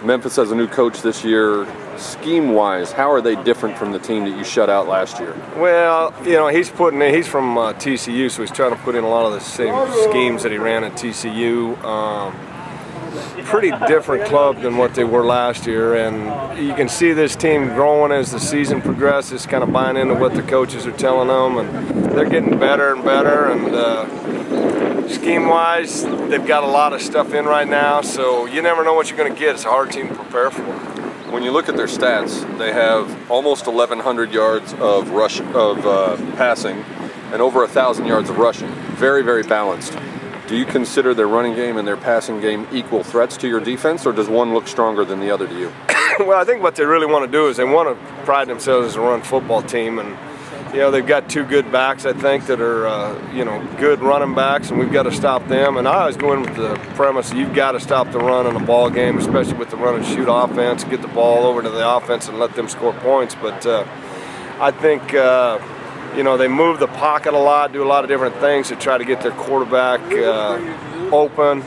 Memphis has a new coach this year. Scheme-wise, how are they different from the team that you shut out last year? Well, you know, he's from TCU, so he's trying to put in a lot of the same schemes that he ran at TCU. Pretty different club than what they were last year, and you can see this team growing as the season progresses, kind of buying into what the coaches are telling them, and they're getting better and better. And scheme-wise, they've got a lot of stuff in right now, so you never know what you're going to get. It's a hard team to prepare for. When you look at their stats, they have almost 1,100 yards of passing and over 1,000 yards of rushing. Very, very balanced. Do you consider their running game and their passing game equal threats to your defense, or does one look stronger than the other to you? Well, I think what they really want to do is they want to pride themselves as a run football team, and you know, they've got two good backs, I think, that are you know, good running backs, and we've got to stop them. And I always go in with the premise you've got to stop the run in a ball game, especially with the run and shoot offense, get the ball over to the offense and let them score points. But I think you know, they move the pocket a lot, do a lot of different things to try to get their quarterback open.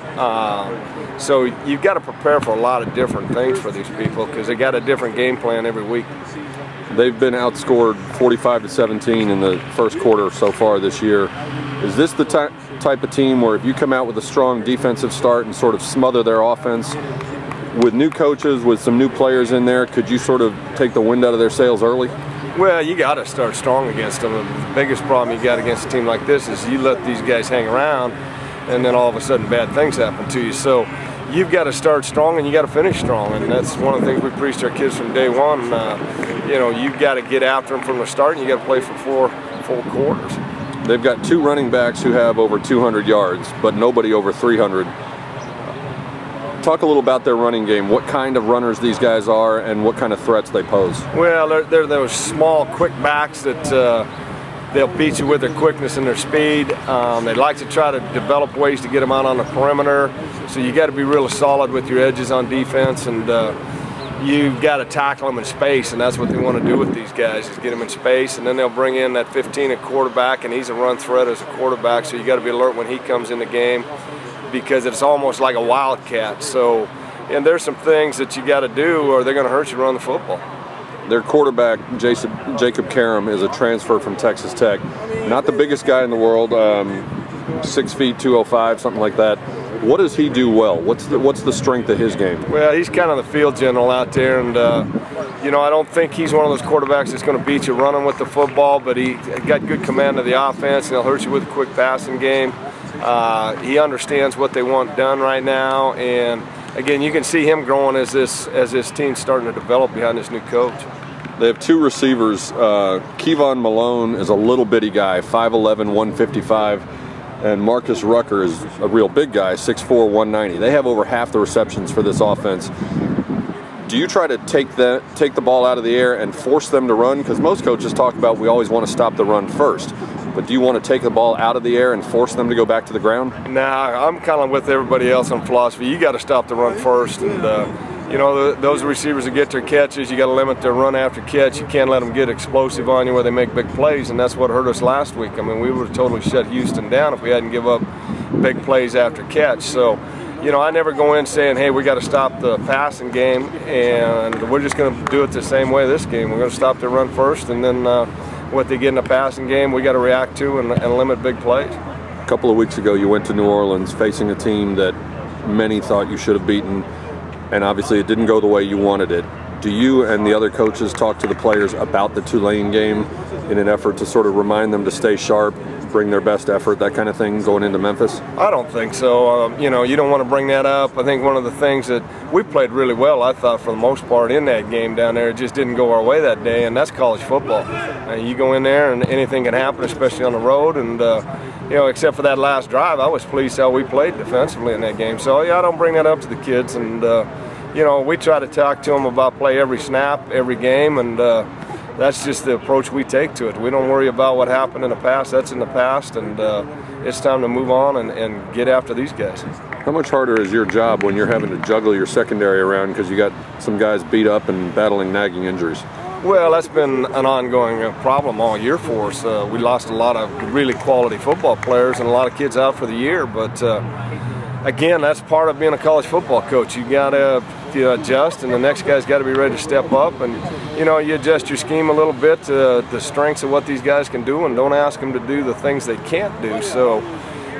So you've got to prepare for a lot of different things for these people because they got a different game plan every week. They've been outscored 45-17 in the first quarter so far this year. Is this the type of team where if you come out with a strong defensive start and sort of smother their offense, with new coaches, with some new players in there, could you sort of take the wind out of their sails early? Well, you got to start strong against them. The biggest problem you got against a team like this is you let these guys hang around, and then all of a sudden bad things happen to you. So you've got to start strong and you got to finish strong, and that's one of the things we preach to our kids from day one. You know, you've got to get after them from the start, and you got to play for 4 full quarters. They've got 2 running backs who have over 200 yards, but nobody over 300. Talk a little about their running game, what kind of runners these guys are and what kind of threats they pose. Well, they're those small, quick backs that they'll beat you with their quickness and their speed. They like to try to develop ways to get them out on the perimeter. So you got to be real solid with your edges on defense, and you've got to tackle them in space, and that's what they want to do with these guys, is get them in space, and then they'll bring in that 15 at quarterback, and he's a run threat as a quarterback, so you got to be alert when he comes in the game, because it's almost like a wildcat. So, and there's some things that you got to do or they're going to hurt you run the football. Their quarterback, Jacob Karam, is a transfer from Texas Tech. Not the biggest guy in the world, 6 feet, 205, something like that. What does he do well? What's the strength of his game? Well, he's kind of the field general out there, and you know, I don't think he's one of those quarterbacks that's going to beat you running with the football, but he got good command of the offense, and he'll hurt you with a quick passing game. He understands what they want done right now, and again, you can see him growing as this team's starting to develop behind this new coach. They have 2 receivers. Kevon Malone is a little bitty guy, 5'11", 155, and Marcus Rucker is a real big guy, 6'4", 190. They have over half the receptions for this offense. Do you try to take the ball out of the air and force them to run? Because most coaches talk about we always want to stop the run first. But do you want to take the ball out of the air and force them to go back to the ground? Nah, I'm kind of with everybody else on philosophy. You got to stop the run first, and you know, those receivers that get their catches, you got to limit their run after catch. You can't let them get explosive on you where they make big plays, and that's what hurt us last week. I mean, we would have totally shut Houston down if we hadn't give up big plays after catch. So, you know, I never go in saying, hey, we got to stop the passing game, and we're just going to do it the same way this game. We're going to stop their run first, and then what they get in the passing game, we got to react to and limit big plays. A couple of weeks ago, you went to New Orleans facing a team that many thought you should have beaten, and obviously it didn't go the way you wanted it. Do you and the other coaches talk to the players about the Tulane game in an effort to sort of remind them to stay sharp, bring their best effort, that kind of thing, going into Memphis? I don't think so. You know, you don't want to bring that up. I think one of the things that we played really well, I thought, for the most part in that game down there, it just didn't go our way that day, and that's college football. You go in there and anything can happen, especially on the road, and you know, except for that last drive, I was pleased how we played defensively in that game. So yeah, I don't bring that up to the kids, and you know, we try to talk to them about play every snap, every game, and that's just the approach we take to it. We don't worry about what happened in the past. That's in the past, and it's time to move on and get after these guys. How much harder is your job when you're having to juggle your secondary around because you got some guys beat up and battling nagging injuries? Well, that's been an ongoing problem all year for us. We lost a lot of really quality football players and a lot of kids out for the year, but again, that's part of being a college football coach. You got to you adjust, and the next guy's got to be ready to step up. And you know, you adjust your scheme a little bit to the strengths of what these guys can do, and don't ask them to do the things they can't do. So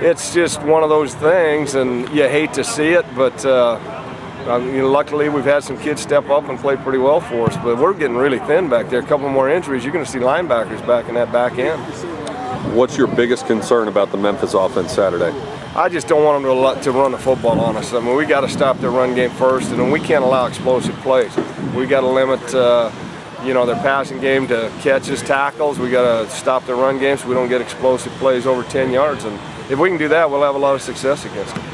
it's just one of those things, and you hate to see it, but you know, luckily we've had some kids step up and play pretty well for us. But we're getting really thin back there. A couple more injuries, you're going to see linebackers back in that back end. What's your biggest concern about the Memphis offense Saturday? I just don't want them to run the football on us. I mean, we got to stop their run game first, and then we can't allow explosive plays. We got to limit, you know, their passing game to catches, tackles. We got to stop their run game so we don't get explosive plays over 10 yards. And if we can do that, we'll have a lot of success against them.